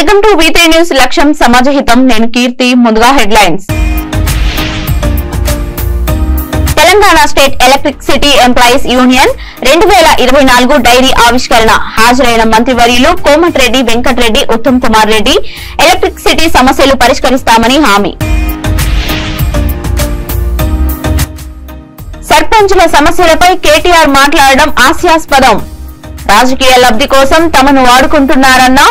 Welcome to V3 news. లక్ష్యం సమాజహితం. నేను కీర్తి. ముందుగా headlines. Telangana state electricity employees union 2024 diary ఆవిష్కరణ. హాజరైన మంత్రివర్యులు కోమటిరెడ్డి వెంకటరెడ్డి, ఉత్తమ్ కుమార్ రెడ్డి ఎలక్ట్రిసిటీ సమస్యలు పరిష్కరిస్తామని హామీ. సర్పంచుల సమస్యలపై కేటీఆర్ మాట్లాడడం హాస్యాస్పదం. రాజకీయ లబ్ధి కోసం తమను వాడుకుంటున్నారన్న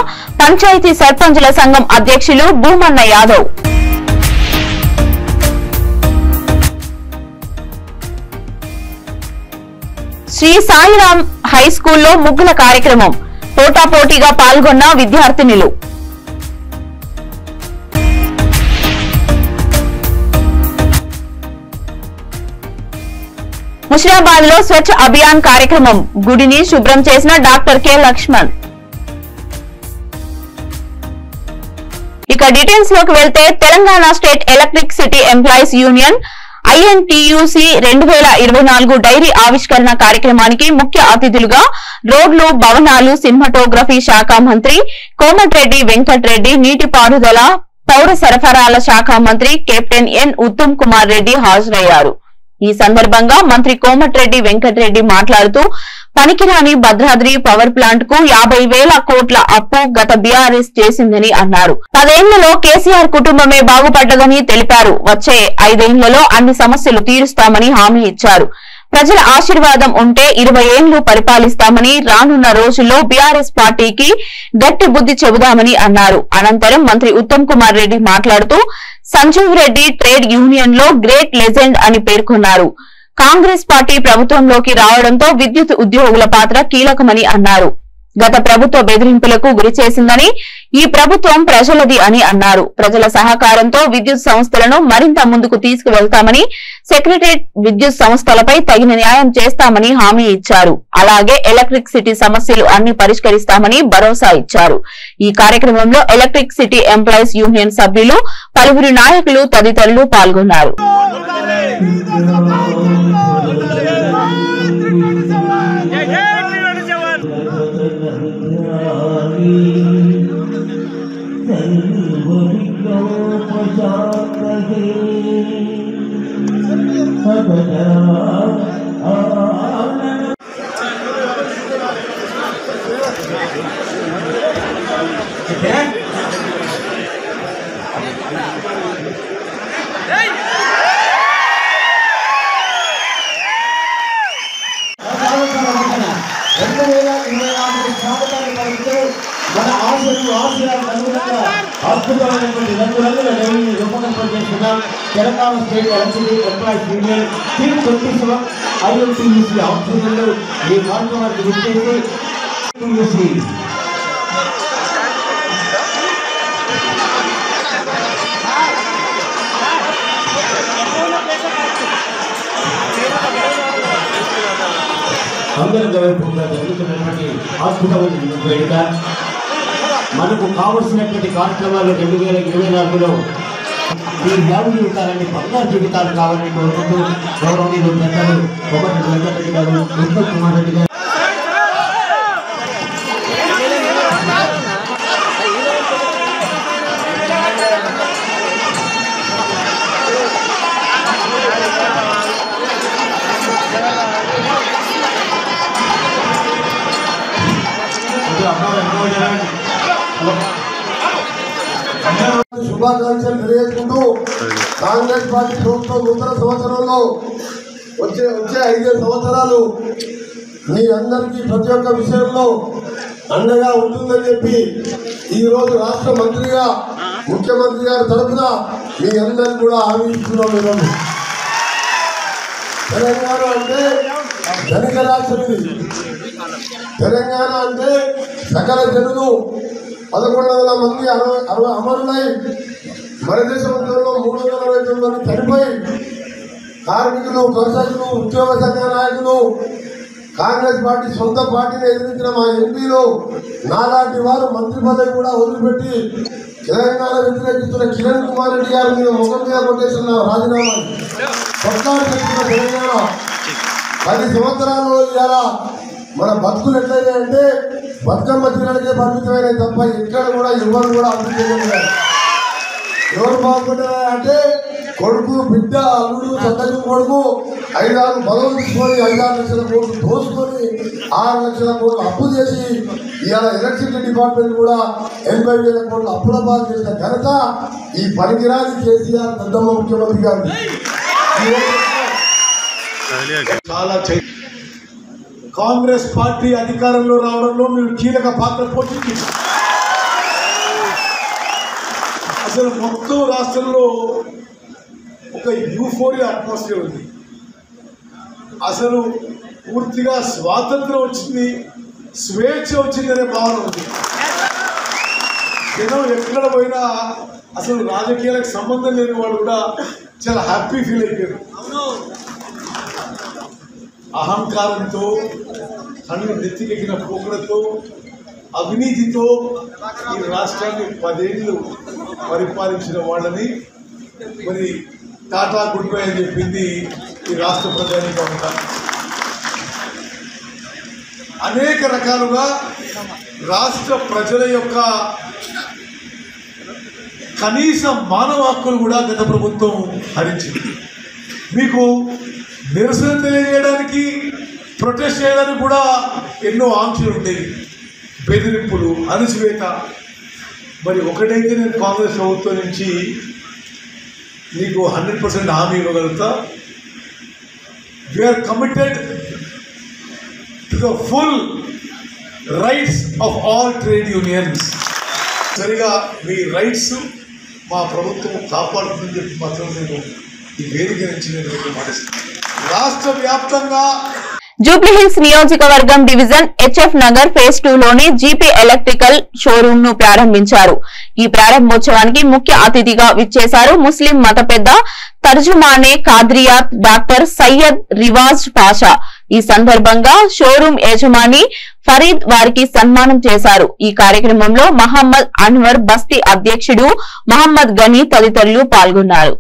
పంచాయతీ సర్పంచుల సంఘం అధ్యక్షులు భూమన్న యాదవ్. శ్రీ సాయిరాం హై స్కూల్లో ముగ్గుల కార్యక్రమం. పోటాపోటీగా పాల్గొన్న విద్యార్థినులు. ముషిరాబాద్ లో స్వచ్ఛ అభియాన్ కార్యక్రమం. గుడిని శుభ్రం చేసిన డాక్టర్ కె లక్ష్మణ్. ఇక డీటెయిల్స్ లోకి వెళ్తే Telangana state electricity employees union INTUC 2024 diary ఆవిష్కరణ కార్యక్రమానికి ముఖ్య అతిథులుగా రోడ్లు, భవనాలు, సినిమాటోగ్రఫీ శాఖ మంత్రి కోమటిరెడ్డి వెంకటరెడ్డి, నీటిపారుదల, పౌర సరఫరాల శాఖ మంత్రి కెప్టెన్ ఎన్ ఉత్తమ్ కుమార్ రెడ్డి హాజరయ్యారు. ఈ సందర్భంగా మంత్రి కోమటిరెడ్డి వెంకటరెడ్డి మాట్లాడుతూ పనికిరాని భద్రాద్రి పవర్ ప్లాంట్ కు 50,000 కోట్ల అప్పు గత బీఆర్ఎస్ చేసిందని అన్నారు. 10 ఏళ్లలో కేసీఆర్ కుటుంబమే బాగుపడ్డదని తెలిపారు. వచ్చే 5 ఏళ్లలో అన్ని సమస్యలు తీరుస్తామని హామీ ఇచ్చారు. ప్రజల ఆశీర్వాదం ఉంటే 20 ఏళ్లు పరిపాలిస్తామని, రానున్న రోజుల్లో బీఆర్ఎస్ పార్టీకి గట్టి బుద్ధి చెబుదామని అన్నారు. అనంతరం మంత్రి ఉత్తమ్ కుమార్ రెడ్డి మాట్లాడుతూ సంజీవ్ రెడ్డి ట్రేడ్ యూనియన్ లో గ్రేట్ లెజెండ్ అని పేర్కొన్నారు. కాంగ్రెస్ పార్టీ ప్రభుత్వంలోకి రావడంతో విద్యుత్ ఉద్యోగుల పాత్ర కీలకమని అన్నారు. గత ప్రభుత్వ బెదిరింపులకు గురి చేసిందని, ఈ ప్రభుత్వం ప్రజలది అని అన్నారు. ప్రజల సహకారంతో విద్యుత్ సంస్థలను మరింత ముందుకు తీసుకువెళ్తామని, సెక్రటరేట్ విద్యుత్ సంస్థలపై తగిన న్యాయం చేస్తామని హామీ ఇచ్చారు. అలాగే ఎలక్ట్రిసిటీ సమస్యలు అన్ని పరిష్కరిస్తామని భరోసా ఇచ్చారు. ఈ కార్యక్రమంలో ఎలక్ట్రిసిటీ ఎంప్లాయీస్ యూనియన్ సభ్యులు, పలువురు నాయకులు తదితరులు పాల్గొన్నారు. మన ఆశయాలకు అనుగుణంగా అద్భుతమైనటువంటి రంగురంగుల డైరీని రూపకల్పన Telangana state electricity employees union team 27 INTUC ఆధ్వర్యంలో ఈ కార్యక్రమానికి విచ్చేసి అందరి గౌరవంగా జరుగుతున్నటువంటి అద్భుతమైన వేడుక. మనకు కావలసినటువంటి కార్యక్రమాలు 2024లో ఈ యాభై జీవితాలని బంగారు జీవితాలు కావాలని కోరుకుంటూ గౌరవనీయులు పెద్దలు కోమటిరెడ్డి వెంకటరెడ్డి గారు, ఉత్తమ్ కుమార్ రెడ్డి గారు శుభాకాంక్షలు తెలియజేసుకుంటూ కాంగ్రెస్ పార్టీ ప్రభుత్వం నూతన సంవత్సరంలో వచ్చే 5 సంవత్సరాలు మీ అందరికీ ప్రతి ఒక్క విషయంలో అండగా ఉంటుందని చెప్పి ఈరోజు రాష్ట్ర మంత్రిగా ముఖ్యమంత్రి గారి తరఫున మీ అందరికీ కూడా హామీ ఇస్తున్నాం. ఈరోజు తెలంగాణ అంటే ధనిక రాష్ట్రం. తెలంగాణ అంటే సకల జనులు 1100 మంది అమరులై మన దేశంలో 329 మంది చనిపోయి కార్మికులు, కర్షకులు, ఉద్యోగ సంఘ నాయకులు, కాంగ్రెస్ పార్టీ సొంత పార్టీని ఎదిరించిన మా ఎంపీలు, నాలాంటి వారు మంత్రి పదవి కూడా వదిలిపెట్టి తెలంగాణ వ్యతిరేకిస్తున్న కిరణ్ కుమార్ రెడ్డి గారు మీద ముఖం మీద కొట్టేసిన రాజీనామా కొట్లాడి తెచ్చిన తెలంగాణ 10 సంవత్సరాల్లో ఇలా మన బతుకులు ఎట్లయితే అంటే బతుకమ్మ చీరలకే పరిమితమైన తప్ప ఎక్కడ కూడా ఎవరు కూడా అభివృద్ధి చెందలేదు. ఎవరు బాగుపడ్డారా అంటే కొడుకు బిడ్డ అల్లుడు సొంతకు కొడుకు 5-6 పదవులు తీసుకొని 5-6 లక్షల కోట్లు దోసుకొని 6 లక్షల కోట్లు అప్పు చేసి ఇవాళ ఎలక్ట్రిసిటీ డిపార్ట్మెంట్ కూడా 80,000 కోట్లు అప్పుల పాలు చేసిన ఘనత ఈ పనికిరాని కేసీఆర్ పెద్దమ్మ ముఖ్యమంత్రి గారు. చాలా కాంగ్రెస్ పార్టీ అధికారంలో రావడంలో మీరు కీలక పాత్ర పోషించారు. అసలు మొత్తం రాష్ట్రంలో ఒక యూఫోరియా అట్మాస్ఫియర్ ఉంది. అసలు పూర్తిగా స్వాతంత్రం వచ్చింది, స్వేచ్ఛ వచ్చిందనే భావన ఉంది. జనం ఎక్కడ పోయినా అసలు రాజకీయాలకు సంబంధం లేని వాళ్ళు కూడా చాలా హ్యాపీ ఫీల్ అయిపోయారు. అహంకారంతో కళ్ళు నెత్తికెక్కిన పోకడతో అవినీతితో ఈ రాష్ట్రాన్ని 10 ఏళ్ళు పరిపాలించిన వాళ్ళని మరి టాటా గుడ్ బై అని చెప్పింది ఈ రాష్ట్ర ప్రజానీకం అంతా. అనేక రకాలుగా రాష్ట్ర ప్రజల యొక్క కనీస మానవ హక్కులు కూడా గత ప్రభుత్వం హరించింది. మీకు నిరసన తెలియజేయడానికి, ప్రొటెస్ట్ చేయడానికి కూడా ఎన్నో ఆంక్షలు ఉండేవి, బెదిరింపులు, అణచివేత. మరి ఒకటైతే నేను కాంగ్రెస్ ప్రభుత్వం నుంచి నీకు 100% హామీ ఇవ్వగలుగుతా. We are committed to the full rights of all trade unions. సరిగా మీ రైట్స్ మా ప్రభుత్వం కాపాడుతుందని చెప్పి మాత్రం నేను ఈ వేదిక నుంచి నేను మాటిస్తాను. రాష్ట్ర వ్యాప్తంగా జూబ్లీహిల్స్ నియోజకవర్గం డివిజన్ హెచ్ఎఫ్ నగర్ ఫేజ్ 2 లోని జీపీ ఎలక్ట్రికల్ షోరూమ్ ను ప్రారంభించారు. ఈ ప్రారంభోత్సవానికి ముఖ్య అతిథిగా విచ్చేశారు ముస్లిం మత పెద్ద తర్జుమానే ఖాద్రియాత్ డాక్టర్ సయ్యద్ రివాజ్ పాషా. ఈ సందర్భంగా షోరూమ్ యజమాని ఫరీద్ వారికి సన్మానం చేశారు. ఈ కార్యక్రమంలో మహమ్మద్ అన్వర్ బస్తీ అధ్యక్షుడు మహమ్మద్ గనీ తదితరులు పాల్గొన్నారు.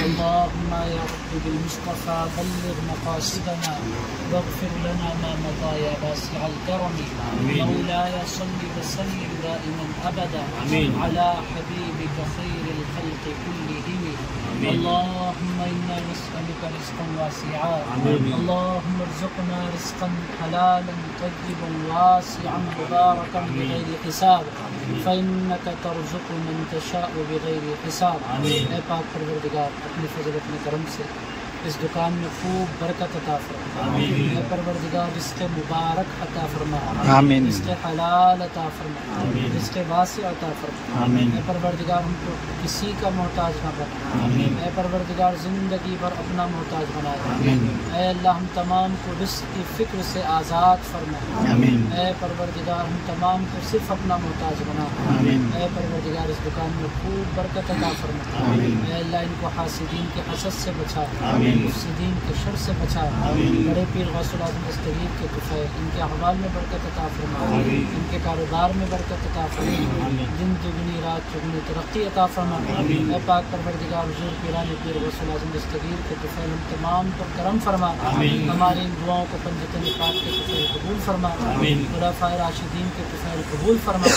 اللهم يا رب بالمصطفى بلغ مقاصدنا واغفر لنا ما مضى يا واسع الكرم. مولاي صل وسلم دائما ابدا على حبيبك خير الخلق كلهم. اللهم انا نسالك رزقا واسعا. اللهم ارزقنا رزقا حلالا طيبا واسعا مباركا بغير حساب فانك ترزق من تشاء بغير حساب. اے پاک پروردگار اپنے فضل اپنے کرم سے اس دکان میں خوب برکت عطا فرما. اے پروردگار رزق مبارک عطا فرما. رزق حلال عطا فرما. رزق واسع عطا فرما. اے پروردگار ہم کو کسی کا محتاج نہ بنا. اے پروردگار زندگی بھر اپنا محتاج بنا. اے اللہ ہم تمام کو رزق کی فکر سے آزاد فرما. اے پروردگار ہم تمام کو صرف اپنا محتاج بنا. اے پروردگار اس دکان میں خوب برکت عطا فرما. اے اللہ ان کو حاسدین کے حسد سے بچا. مفسدین کے شر سے بچا. بڑے پیر غوث العظم دستگیر کے کفایت ان کے احوال میں برکت عطا فرما. ان کے کاروبار میں برکت عطا فرما. دن دگنی رات چگنی ترقی عطا فرما. اے پاک پروردگار حضور پیران پیر غوث العظم دستگیر کے کفایت ہم تمام پر کرم فرما. ہماری ان دعاؤں کو پنجت نفاق کے کفایت قبول فرما. خلفائے راشدین کے کفایت قبول فرما.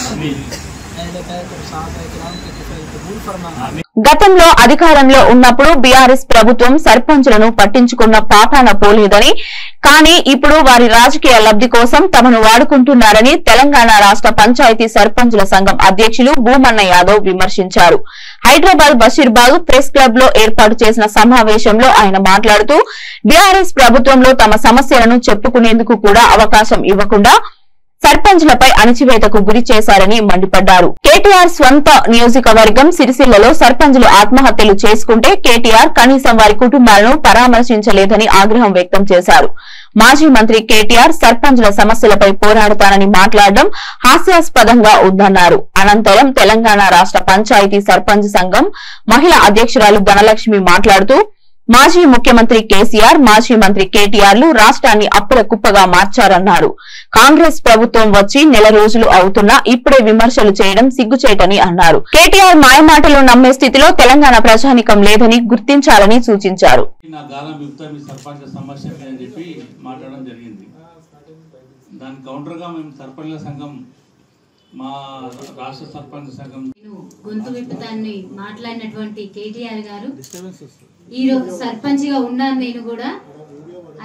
اہل بیت اور صحابہ کرام کے کفایت قبول فرما. గతంలో అధికారంలో ఉన్నప్పుడు బీఆర్ఎస్ ప్రభుత్వం సర్పంచులను పట్టించుకున్న పాపాన పోలేదని, కానీ ఇప్పుడు వారి రాజకీయ లబ్ధి కోసం తమను వాడుకుంటున్నారని తెలంగాణ రాష్ట్ర పంచాయతీ సర్పంచుల సంఘం అధ్యక్షులు భూమన్న యాదవ్ విమర్శించారు. హైదరాబాద్ బషీర్బాగ్ ప్రెస్ క్లబ్ లో ఏర్పాటు చేసిన సమావేశంలో ఆయన మాట్లాడుతూ బీఆర్ఎస్ ప్రభుత్వంలో తమ సమస్యలను చెప్పుకునేందుకు కూడా అవకాశం ఇవ్వకుండా సర్పంచ్లపై అణచివేతకు గురి చేశారని మండిపడ్డారు. కేటీఆర్ స్వంత నియోజకవర్గం సిరిసిల్లలో సర్పంచ్లు ఆత్మహత్యలు చేసుకుంటే కేటీఆర్ కనీసం వారి కుటుంబాలను పరామర్శించలేదని ఆగ్రహం వ్యక్తం చేశారు. మాజీ మంత్రి కేటీఆర్ సర్పంచ్ల సమస్యలపై పోరాడతానని మాట్లాడడం హాస్యాస్పదంగా ఉందన్నారు. అనంతరం తెలంగాణ రాష్ట్ర పంచాయతీ సర్పంచ్ సంఘం మహిళా అధ్యక్షురాలు ధనలక్ష్మి మాట్లాడుతూ మాజీ ముఖ్యమంత్రి కేసీఆర్, మాజీ మంత్రి కేటీఆర్లు రాష్ట్రాన్ని అప్పుల కుప్పగా మార్చారన్నారు. కాంగ్రెస్ ప్రభుత్వం వచ్చి నెల రోజులు అవుతున్నా ఇప్పుడే విమర్శలు చేయడం సిగ్గుచేటని అన్నారు. కేటీఆర్ మాయమాటలు నమ్మే స్థితిలో తెలంగాణ ప్రజానికం లేదని గుర్తించాలని సూచించారు. దాని కౌంటర్గా మేము సర్పంచ్ల సంఘం, మా రాష్ట్ర సర్పంచ్ సంఘం గొంతు విప్పుతాన్ని మాట్లాడినటువంటి కేటీఆర్ గారు ఈరోజు సర్పంచ్ గా ఉన్నాను. నేను కూడా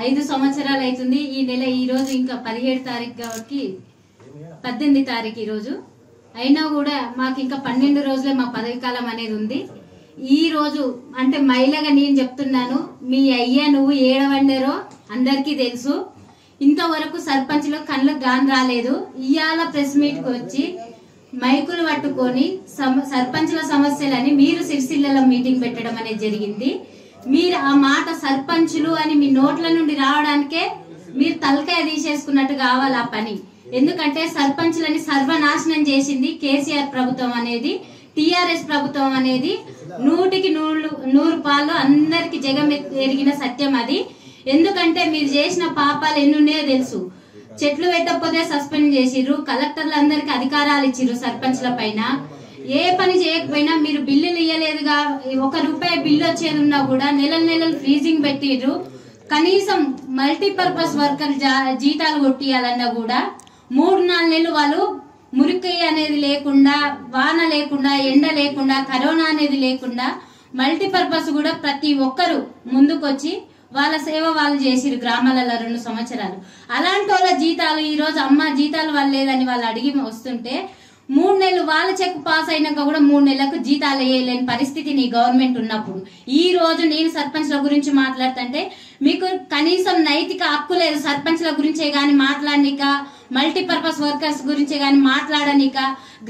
5 సంవత్సరాలు అవుతుంది. ఈ నెల ఈ రోజు ఇంకా 17 తారీఖు కాబట్టి 18 తారీఖు ఈ రోజు అయినా కూడా మాకు ఇంకా 12 రోజులే మా పదవి కాలం అనేది ఉంది. ఈ రోజు అంటే మహిళగా నేను చెప్తున్నాను, మీ అయ్యా నువ్వు ఏడవండారో అందరికీ తెలుసు. ఇంతవరకు సర్పంచ్లో కళ్ళకు గాని రాలేదు. ఇవాళ ప్రెస్ మీట్ కు వచ్చి మైకులు పట్టుకొని సర్పంచ్ల సమస్యలని మీరు సిరిసిల్లలో మీటింగ్ పెట్టడం అనేది జరిగింది. మీరు ఆ మాట సర్పంచులు అని మీ నోట్ల నుండి రావడానికే మీరు తలకాయ తీసేసుకున్నట్టు కావాలి ఆ పని. ఎందుకంటే సర్పంచ్లని సర్వనాశనం చేసింది కేసీఆర్ ప్రభుత్వం అనేది, టిఆర్ఎస్ ప్రభుత్వం అనేది 100కి 100 పాలు అందరికి జగం ఎరిగిన సత్యం అది. ఎందుకంటే మీరు చేసిన పాపాలు ఎన్నున్నాయో తెలుసు. చెట్లు పెట్టకపోతే సస్పెండ్ చేసిర్రు, కలెక్టర్లు అందరికి అధికారాలు ఇచ్చిర్రు సర్పంచ్ల పైన. ఏ పని చేయకపోయినా మీరు బిల్లులు ఇయ్యలేదుగా, ₹1 బిల్లు వచ్చేది ఉన్నా కూడా నెలలు ఫ్రీజింగ్ పెట్టిర్రు. కనీసం మల్టీపర్పస్ వర్కర్ జీతాలు కొట్టియాలన్నా కూడా 3-4 నెలలు వాళ్ళు మురికి అనేది లేకుండా, వాన లేకుండా, ఎండ లేకుండా, కరోనా అనేది లేకుండా మల్టీపర్పస్ కూడా ప్రతి ఒక్కరు ముందుకొచ్చి వాళ్ళ సేవ వాళ్ళు చేసిరు గ్రామాలలో 2 సంవత్సరాలు. అలాంటి వాళ్ళ జీతాలు ఈ రోజు అమ్మ జీతాలు వాళ్ళు లేదని వాళ్ళు అడిగి వస్తుంటే 3 నెలలు వాళ్ళ చెక్ పాస్ అయినాక కూడా 3 నెలలకు జీతాలు వేయలేని పరిస్థితి నీ గవర్నమెంట్ ఉన్నప్పుడు ఈ రోజు నేను సర్పంచ్ల గురించి మాట్లాడుతుంటే మీకు కనీసం నైతిక హక్కు లేదు. సర్పంచ్ల గురించే గాని మాట్లాడనిక, మల్టీపర్పస్ వర్కర్స్ గురించే గాని మాట్లాడనిక,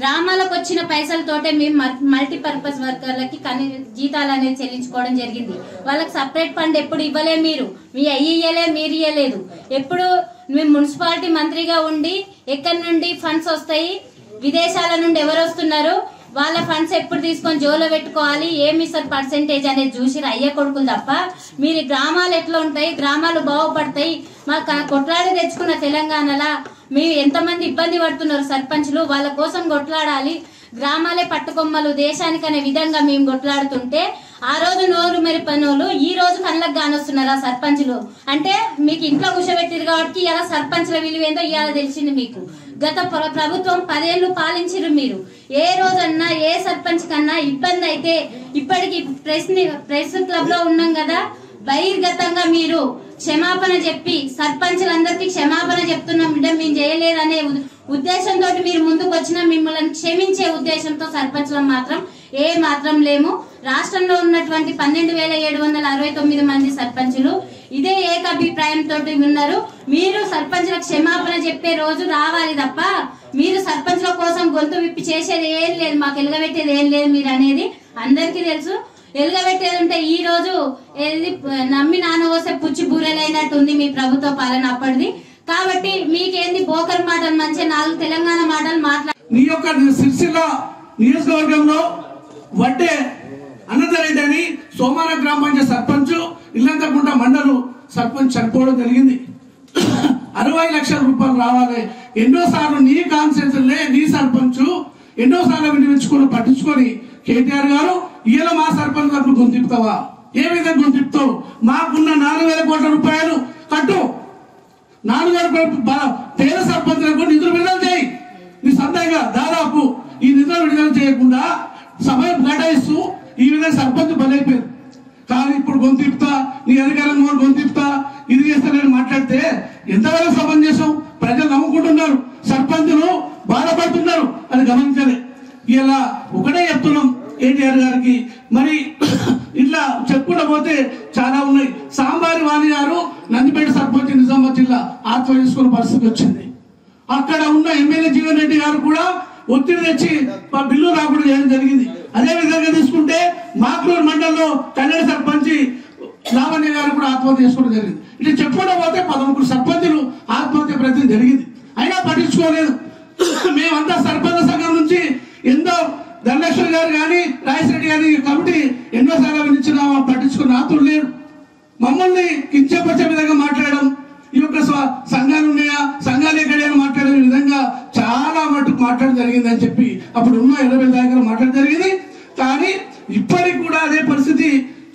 గ్రామాలకు వచ్చిన పైసలతోటే మేము మల్టీపర్పస్ వర్కర్లకి జీతాలు అనేది చెల్లించుకోవడం జరిగింది. వాళ్ళకి సపరేట్ ఫండ్ ఎప్పుడు ఇవ్వలే, మీరు మీ అయ్యలే, మీరు ఇయ్యలేదు. ఎప్పుడు మేము మున్సిపాలిటీ మంత్రిగా ఉండి ఎక్కడి నుండి ఫండ్స్ వస్తాయి, విదేశాల నుండి ఎవరు వస్తున్నారు, వాళ్ళ ఫండ్స్ ఎప్పుడు తీసుకొని జోలో పెట్టుకోవాలి, ఏమి సార్ పర్సెంటేజ్ అనేది చూసిరు అయ్య కొడుకులు తప్ప. మీరు గ్రామాలు ఎట్లా ఉంటాయి, గ్రామాలు బాగుపడతాయి. మా కొట్లాడి తెచ్చుకున్న తెలంగాణలో మీరు ఎంతమంది ఇబ్బంది పడుతున్నారు సర్పంచ్లు, వాళ్ళ కోసం కొట్లాడాలి. గ్రామాలే పట్టుకొమ్మలు దేశానికి అనే విధంగా మేము కొట్లాడుతుంటే ఆ రోజు నోరు మెరిపనోళ్ళు ఈ రోజు కళ్ళకు కానొస్తున్నారు ఆ సర్పంచ్లు. అంటే మీకు ఇంట్లో కూర్చోబెట్టిరు కాబట్టి ఇలా సర్పంచ్ల విలువ ఏందో ఇవాళ తెలిసింది మీకు. గత ప్రభుత్వం 10 ఏళ్లు పాలించిరు. మీరు ఏ రోజన్నా ఏ సర్పంచ్ కన్నా ఇబ్బంది అయితే ఇప్పటికి ప్రెస్ క్లబ్ లో ఉన్నాం కదా, బహిర్గతంగా మీరు క్షమాపణ చెప్పి సర్పంచ్లందరికీ క్షమాపణ చెప్తున్నాం బిడ్డ మేము చేయలేదనే ఉద్దేశంతో మీరు ముందుకు వచ్చిన మిమ్మల్ని క్షమించే ఉద్దేశంతో సర్పంచ్లం మాత్రం ఏ మాత్రం లేము. రాష్ట్రంలో ఉన్నటువంటి 12,769 మంది సర్పంచులు ఇదే ఏకాభిప్రాయంతో ఉన్నారు. మీరు సర్పంచ్ల క్షమాపణ చెప్పే రోజు రావాలి తప్ప మీరు సర్పంచ్ల కోసం గొంతు విప్పి చేసేది ఏం లేదు, మాకు ఎలుగబెట్టేది ఏం లేదు మీరు అనేది అందరికీ తెలుసు. ఎలుగబెట్టేది ఉంటే ఈ రోజు ఏది నమ్మి నానవోసే పుచ్చి బూరెలైనట్టు ఉంది మీ ప్రభుత్వ పాలన అప్పటిది. కాబట్టి మీకేంది బోకర్ మాటలు, మంచి 4 తెలంగాణ మాటలు మాట్లాడ. నీ యొక్క సిరిసిల్ల నియోజకవర్గంలో వడ్డే అనంతరెడ్డి అని సోమార గ్రామ పంచాయతీ సర్పంచ్ ఇల్లంతకుంట మండలు సర్పంచ్ చనిపోవడం జరిగింది. 60 లక్షల రూపాయలు రావాలి. ఎన్నోసార్లు నీ కాన్సెన్స్లే నీ సర్పంచ్ ఎన్నోసార్లు వినిపించుకొని పట్టించుకొని కేటీఆర్ గారు ఈయన మా సర్పంచ్ గారు గొంతిప్పుతావా? ఏ విధంగా గొంతిప్పుతావు? మాకున్న 4,000 కోట్ల రూపాయలు కట్టు, 4,000 పేద సర్పంచులకు నిధులు విడుదల చేయి. నీ సొంతంగా దాదాపు ఈ నిధులు విడుదల చేయకుండా సమయం కేటాయిస్తూ ఈ విధంగా సర్పంచ్ బలైపోయారు. కానీ ఇప్పుడు గొంతిప్పుతా, నీ అధికారంలో గొంతిప్పుతా, ఇది చేస్తా నేను మాట్లాడితే ఎంతవరకు సమంజసం? ప్రజలు నమ్ముకుంటున్నారు, సర్పంచులు బాధపడుతున్నారు అని గమనించాలి. ఇలా ఒకటే చెప్తున్నాం కేటీఆర్ గారికి. మరి ఇట్లా చెప్పుకుంటూ పోతే చాలా ఉన్నాయి. సాంబారి వాణి గారు నందిపేట సర్పంచ్ నిజామాబాద్ జిల్లా ఆత్మహత్య చేసుకునే పరిస్థితి వచ్చింది. అక్కడ ఉన్న ఎమ్మెల్యే జీవన్ రెడ్డి గారు కూడా ఒత్తిడి తెచ్చి బిల్లు రాకుండా చేయడం జరిగింది. అదే విధంగా తీసుకుంటే మాక్లూరు మండలంలో కన్నడ సర్పంచ్ లావణ్య గారు కూడా ఆత్మహత్య చేసుకోవడం జరిగింది. ఇట్లా చెప్పుకుంటూ పోతే 13 సర్పంచులు ఆత్మహత్య ప్రయత్నం జరిగింది. అయినా పట్టించుకోలేదు. మేమంతా సర్పంచ్ సంఘం నుంచి ఎంతో ధనలక్ష్మి గారు కానీ రాజశేఖర్ గారి కమిటీ ఎన్నోసార్లు వినించిన పట్టించుకున్న ఆతులు లేరు. మమ్మల్ని కించపరిచే విధంగా మాట్లాడడం, ఈ యొక్క సంఘాలు ఉన్నాయా, సంఘాలు ఎక్కడే మాట్లాడే విధంగా చాలా మటుకు మాట్లాడడం జరిగిందని చెప్పి అప్పుడు ఉన్న 20 దగ్గర మాట్లాడడం జరిగింది. కానీ ఇప్పటికి కూడా అదే పరిస్థితి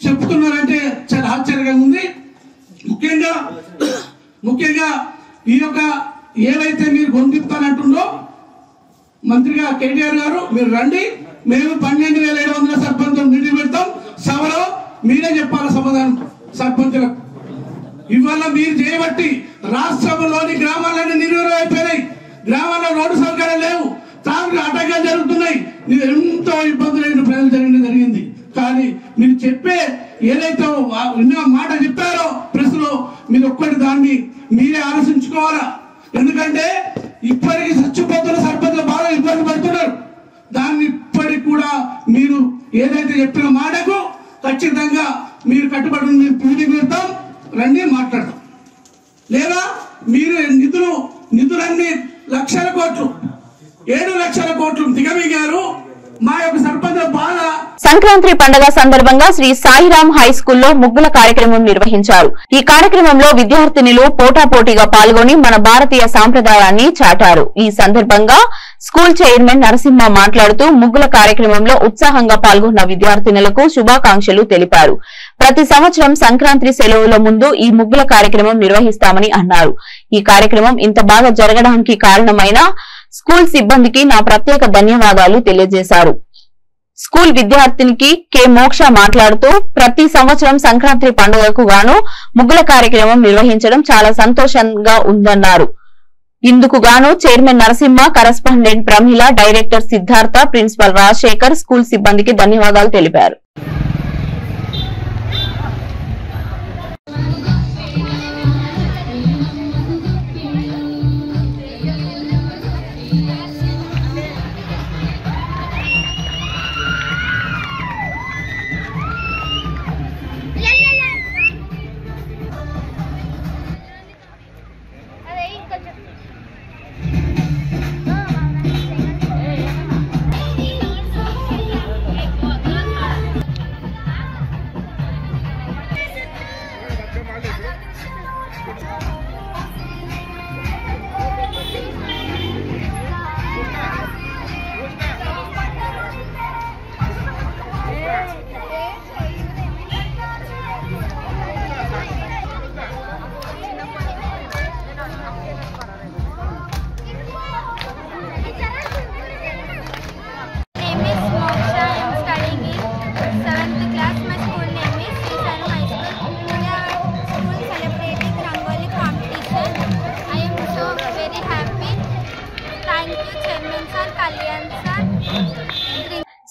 చెప్తున్నారంటే చాలా ఆశ్చర్యంగా ఉంది. ముఖ్యంగా ఈ యొక్క ఏవైతే మీరు గొంతిస్తానంటుండో మంత్రిగా కేటీఆర్ గారు, మీరు రండి, మేము 12,700 సర్పంచులు మీటింగ్ పెడతాం, సభలో మీరే చెప్పాలి సమాధానం సర్పంచులకు. ఇవాళ మీరు చేయబట్టి రాష్ట్రంలోని గ్రామాలన్నీ నిర్వీర్యం అయిపోయినాయి. గ్రామాల్లో రోడ్డు సౌకర్యాలు లేవు, తాగు ఆటంకాలు జరుగుతున్నాయి, ఎంతో ఇబ్బందులైన ప్రజలు జరిగింది. కానీ మీరు చెప్పే ఏదైతే మాట చెప్పారో ప్రెస్ లో, మీరు ఒక్కటి దాన్ని మీరే ఆలోచించుకోవాలా. ఎందుకంటే ఇప్పటికీ చచ్చిపోతున్న సర్పంచులు బాగా ఇబ్బంది పడుతున్నారు. దాన్ని ఇప్పటికి కూడా మీరు ఏదైతే చెప్పిన మాటకు ఖచ్చితంగా మీరు కట్టుబడి మీటింగ్ పెడతాం, రండి మాట్లాడతాం. లేదా మీరు నిధులన్నీ లక్షల కోట్లు, 7 లక్షల కోట్లు దిగమిగారు. మా యొక్క సర్పంచ్ బాధ. సంక్రాంతి పండుగ సందర్భంగా శ్రీ సాయిరాం హై స్కూల్లో ముగ్గుల కార్యక్రమం నిర్వహించారు. ఈ కార్యక్రమంలో విద్యార్థినులు పోటాపోటీగా పాల్గొని మన భారతీయ సాంప్రదాయాన్ని చాటారు. ఈ సందర్భంగా స్కూల్ చైర్మన్ నరసింహ మాట్లాడుతూ ముగ్గుల కార్యక్రమంలో ఉత్సాహంగా పాల్గొన్న విద్యార్థినులకు శుభాకాంక్షలు తెలిపారు. ప్రతి సంవత్సరం సంక్రాంతి సెలవుల ముందు ఈ ముగ్గుల కార్యక్రమం నిర్వహిస్తామని అన్నారు. ఈ కార్యక్రమం ఇంత బాగా జరగడానికి కారణమైన స్కూల్ సిబ్బందికి నా ప్రత్యేక ధన్యవాదాలు తెలియజేశారు. స్కూల్ విద్యార్థినికి కె మోక్ష మాట్లాడుతూ ప్రతి సంవత్సరం సంక్రాంతి పండుగకు గాను ముగ్గుల కార్యక్రమం నిర్వహించడం చాలా సంతోషంగా ఉందన్నారు. ఇందుకు గాను chairman Narasimha, correspondent Pramila, director Siddhartha, principal Rajasekhar, school సిబ్బందికి ధన్యవాదాలు తెలిపారు.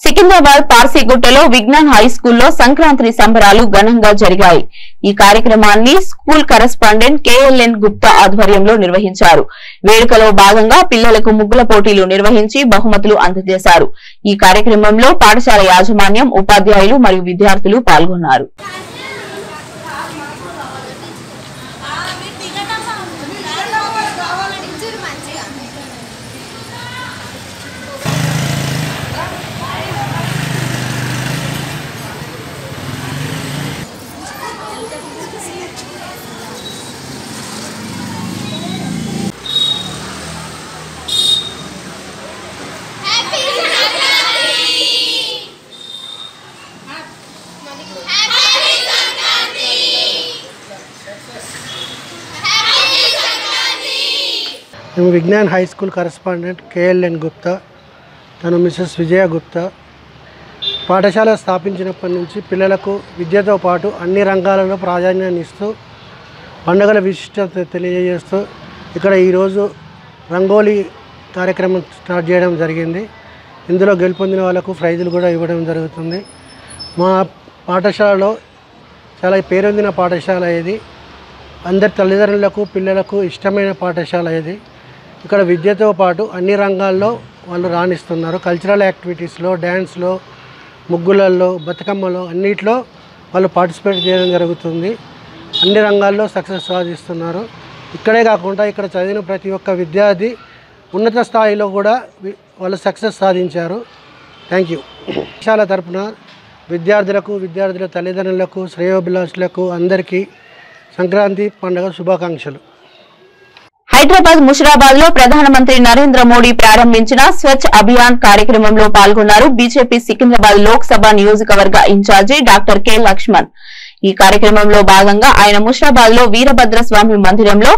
సికింద్రాబాద్ పార్సీగుట్టలో విజ్ఞాన్ హై స్కూల్లో సంక్రాంతి సంబరాలు ఘనంగా జరిగాయి. ఈ కార్యక్రమాన్ని స్కూల్ కరెస్పాండెంట్ కేఎల్ఎన్ గుప్తా ఆధ్వర్యంలో నిర్వహించారు. వేడుకలో భాగంగా పిల్లలకు ముగ్గుల పోటీలు నిర్వహించి బహుమతులు అందజేశారు. ఈ కార్యక్రమంలో పాఠశాల యాజమాన్యం, ఉపాధ్యాయులు మరియు విద్యార్థులు పాల్గొన్నారు. మేము Vignan high school correspondent KLN Gupta, తను మిసెస్ విజయ గుప్తా. పాఠశాల స్థాపించినప్పటి నుంచి పిల్లలకు విద్యతో పాటు అన్ని రంగాలలో ప్రాధాన్యాన్ని ఇస్తూ పండుగల విశిష్టత తెలియజేస్తూ ఇక్కడ ఈరోజు రంగోలీ కార్యక్రమం స్టార్ట్ చేయడం జరిగింది. ఇందులో గెలుపొందిన వాళ్ళకు ప్రైజులు కూడా ఇవ్వడం జరుగుతుంది. మా పాఠశాలలో చాలా పేరొందిన పాఠశాల ఇది. అందరి తల్లిదండ్రులకు పిల్లలకు ఇష్టమైన పాఠశాల ఇది. ఇక్కడ విద్యతో పాటు అన్ని రంగాల్లో వాళ్ళు రాణిస్తున్నారు. కల్చరల్ యాక్టివిటీస్లో, డ్యాన్స్లో, ముగ్గులలో, బతుకమ్మలో అన్నిట్లో వాళ్ళు పార్టిసిపేట్ చేయడం జరుగుతుంది. అన్ని రంగాల్లో సక్సెస్ సాధిస్తున్నారు. ఇక్కడే కాకుండా ఇక్కడ చదివిన ప్రతి ఒక్క విద్యార్థి ఉన్నత స్థాయిలో కూడా వాళ్ళు సక్సెస్ సాధించారు. Thank you. పాఠశాల తరఫున విద్యార్థుల తల్లిదండ్రులకు శ్రేయోభిలాషులకు అందరికీ సంక్రాంతి పండుగ శుభాకాంక్షలు. హైదరాబాద్ ముషిరాబాద్ లో ప్రధానమంత్రి నరేంద్ర మోడీ ప్రారంభించిన స్వచ్ఛ అభియాన్ కార్యక్రమంలో పాల్గొన్నారు బీజేపీ సికింద్రాబాద్ లోక్ సభ నియోజకవర్గ ఇన్ఛార్జి డాక్టర్ కె లక్ష్మణ్. ఈ కార్యక్రమంలో భాగంగా ఆయన ముషిరాబాద్ లో వీరభద్ర స్వామి మందిరంలో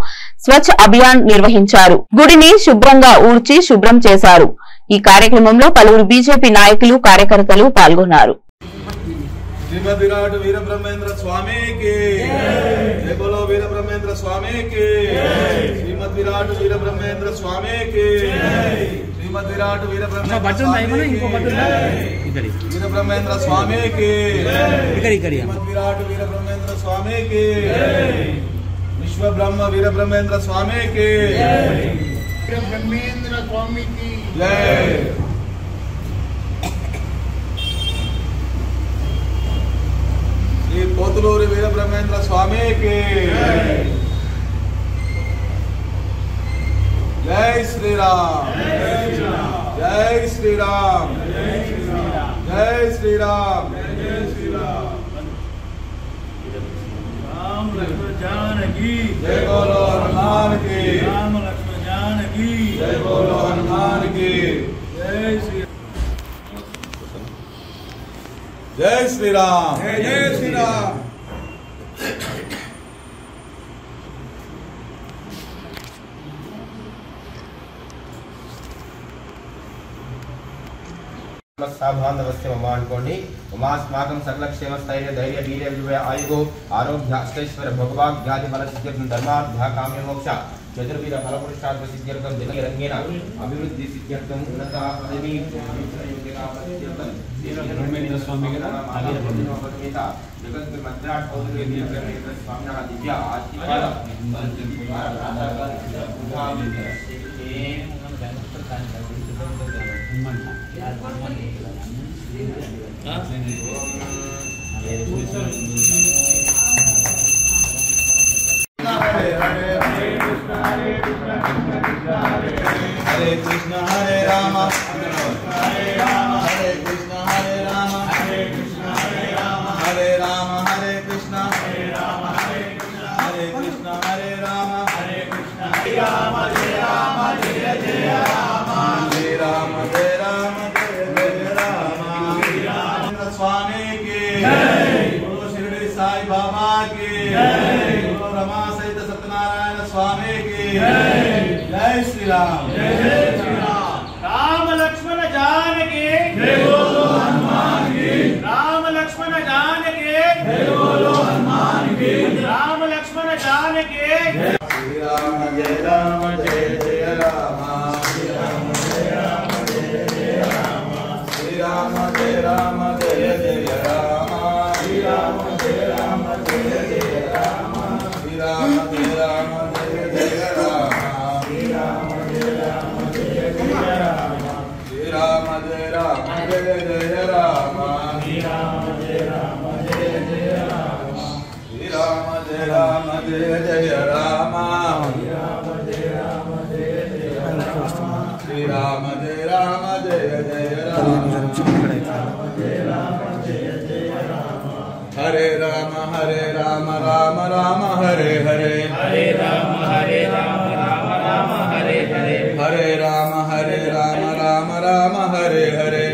స్వచ్ఛ అభియాన్ నిర్వహించారు. గుడిని శుభ్రంగా ఊడ్చి శుభ్రం చేశారు. ఈ కార్యక్రమంలో పలువురు బీజేపీ నాయకులు కార్యకర్తలు పాల్గొన్నారు. श्रीमद विराट वीर ब्रह्मेंद्र स्वामी की जय बोलो वीर ब्रह्मेंद्र स्वामी की श्रीमद विराट वीर ब्रह्मेंद्र स्वामी की श्रीमद विराट वीर ब्रह्मेंद्र स्वामी की श्रीमद विराट वीर ब्रह्मेंद्र स्वामी की विश्व ब्रह्म वीर ब्रह्मेंद्र स्वामी की ब्रह्मेंद्र स्वामी की जय. कोतलूरी वीर ब्रह्मेंद्र स्वामी की जय श्री राम जय श्री राम जय श्री राम राम लक्ष्मण जानकी जय बोलो हनुमान की राम लक्ष्मण जानकी जय बोलो हनुमान की जय श्री जय श्री राम जय श्री राम. सावधानवस्य मम अनुकोंडि उमास्माकं सकलक्षेम स्थैर्य धैर्य वीर्य विजय आयुगो आरोग्य अष्टैश्वर्य भोगभाग्यादि फल सिद्ध्यर्थं धर्मार्थ काम्य मोक्ष चतुर्विध फल पुरुषार्थ सिद्ध्यर्थं जगति रंगेन अभिवृद्धि सिद्ध्यर्थं उन्नता पदवी ब्रह्मेंद्र स्वामी के जगत के मद्राट पौधे स्वामिनः दिव्य आशीर्वाद हरे कृष्ण हरे राम हरे राम हरे कृष्ण हरे राम हरे कृष्ण हरे राम हरे राम हरे कृष्ण हरे राम हरे कृष्ण हरे राम हरे कृष्ण हरे राम जय राम जय जय राम जय राम जय राम जय जय राम स्वामी की बोलो शिरडी साई बाबा की बोलो रमा सहित सत्यनारायण स्वामी की जय श्री राम जय श्री राम. राम लक्ष्मण जानकी जय बोलो हनुमान की राम लक्ष्मण जानकी जय बोलो हनुमान की राम लक्ष्मण जानकी श्री राम जय राम जय जय राम श्री राम जय राम जय जय राम श्री राम जय राम जय जय राम श्री राम जय राम जय जय राम श्री राम जय राम जय जय राम श्री राम जय राम जय जय राम श्री राम जय राम जय जय राम श्री राम जय राम जय जय राम श्री राम जय राम जय जय राम श्री राम जय राम जय जय राम श्री राम जय राम जय जय राम हरे राम राम राम हरे हरे हरे राम राम हरे हरे हरे राम राम राम हरे हरे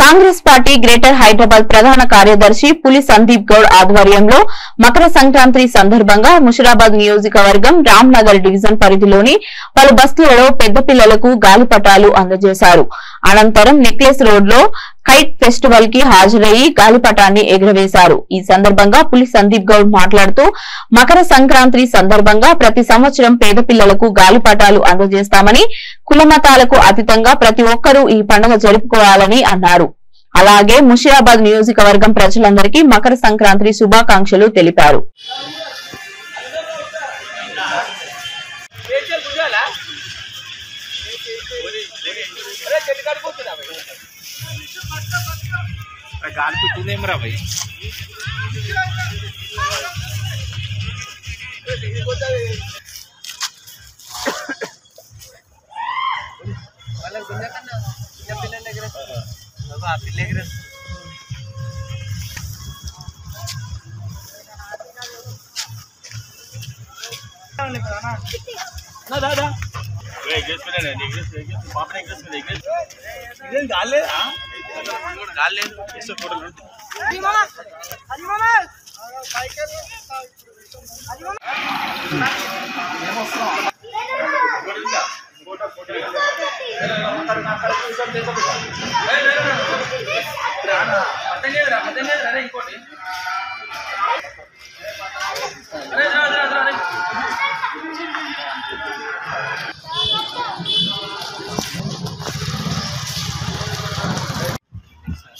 కాంగ్రెస్ పార్టీ గ్రేటర్ హైదరాబాద్ ప్రధాన కార్యదర్శి పులి సందీప్ గౌడ్ ఆధ్వర్యంలో మకర సంక్రాంతి సందర్భంగా ముషిరాబాద్ నియోజకవర్గం రామ్నగర్ డివిజన్ పరిధిలోని పలు బస్తీలలో పెద్ద పిల్లలకు గాలిపటాలు అందజేశారు. అనంతరం నెక్లెస్ రోడ్ లో కైట్ ఫెస్టివల్ కి హాజరయ్యి గాలిపటాన్ని ఎగురవేశారు. ఈ సందర్భంగా పులి సందీప్ గౌడ్ మాట్లాడుతూ మకర సంక్రాంతి సందర్భంగా ప్రతి సంవత్సరం పేద పిల్లలకు గాలిపటాలు అందజేస్తామని, కులమతాలకు అతీతంగా ప్రతి ఒక్కరూ ఈ పండుగ జరుపుకోవాలని అన్నారు. అలాగే ముషిరాబాద్ నియోజకవర్గం ప్రజలందరికీ మకర సంక్రాంతి శుభాకాంక్షలు తెలిపారు.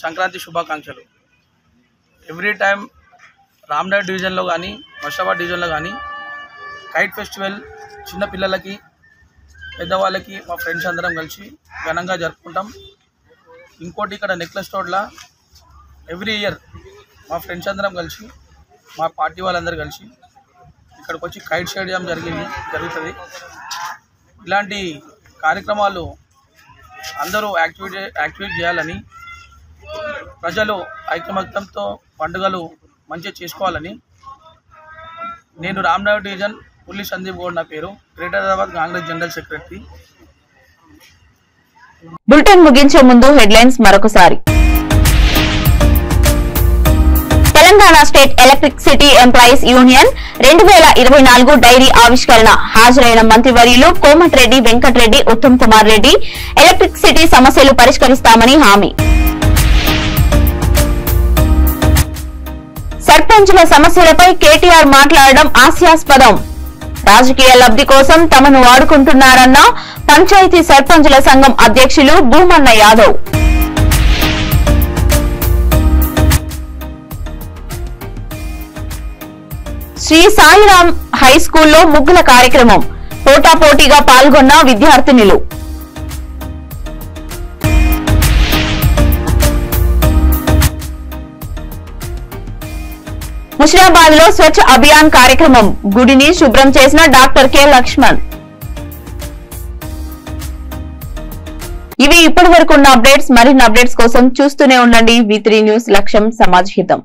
సంక్రాంతి శుభాకాంక్షలు. ఎవ్రీ టైం రామ్నగర్ డివిజన్లో కానీ మషాబాద్ డివిజన్లో కానీ కైట్ ఫెస్టివల్ చిన్నపిల్లలకి పెద్దవాళ్ళకి మా ఫ్రెండ్స్ అందరం కలిసి ఘనంగా జరుపుకుంటాం. ఇంకోటి ఇక్కడ నెక్లెస్ రోడ్లో ఎవ్రీ ఇయర్ మా ఫ్రెండ్స్ అందరం కలిసి మా పార్టీ వాళ్ళందరూ కలిసి ఇక్కడికి వచ్చి కైట్ స్టేడియం జరుగుతుంది. ఇలాంటి కార్యక్రమాలు అందరూ యాక్టివేట్ చేయాలని, ప్రజలు ఐకమత్యంతో పండుగలు మంచిగా చేసుకోవాలని నేను రామ్నగర్ డివిజన్ పుల్లి సందీప్ గౌడ్ నా పేరు, greater Hyderabad Congress general secretary. Bulletin ముగించే ముందు హెడ్లైన్స్ మరొకసారి. Telangana state electricity employees union 2024 diary ఆవిష్కరణ. హాజరైన మంత్రివర్యులు కోమటిరెడ్డి వెంకటరెడ్డి, ఉత్తమ్ కుమార్ రెడ్డి. ఎలక్ట్రిసిటీ సమస్యలు పరిష్కరిస్తామని హామీ. సర్పంచుల సమస్యలపై కేటీఆర్ మాట్లాడడం హాస్యాస్పదం. రాజకీయ లబ్ధి కోసం తమను వాడుకుంటున్నారన్న పంచాయతీ సర్పంచుల సంఘం అధ్యక్షులు భూమన్న యాదవ్. శ్రీ సాయిరాం హై స్కూల్లో ముగ్గుల కార్యక్రమం. పోటాపోటీగా పాల్గొన్న విద్యార్థినులు. ముషిరాబాద్ లో స్వచ్ఛ అభియాన్ కార్యక్రమం. గుడిని శుభ్రం చేసిన డాక్టర్ కె లక్ష్మణ్. ఇవి ఇప్పటి వరకు ఉన్న అప్డేట్స్. మరిన్ని అప్డేట్స్ కోసం చూస్తూనే ఉండండి V3 న్యూస్. లక్ష్యం సమాజ్ హితం.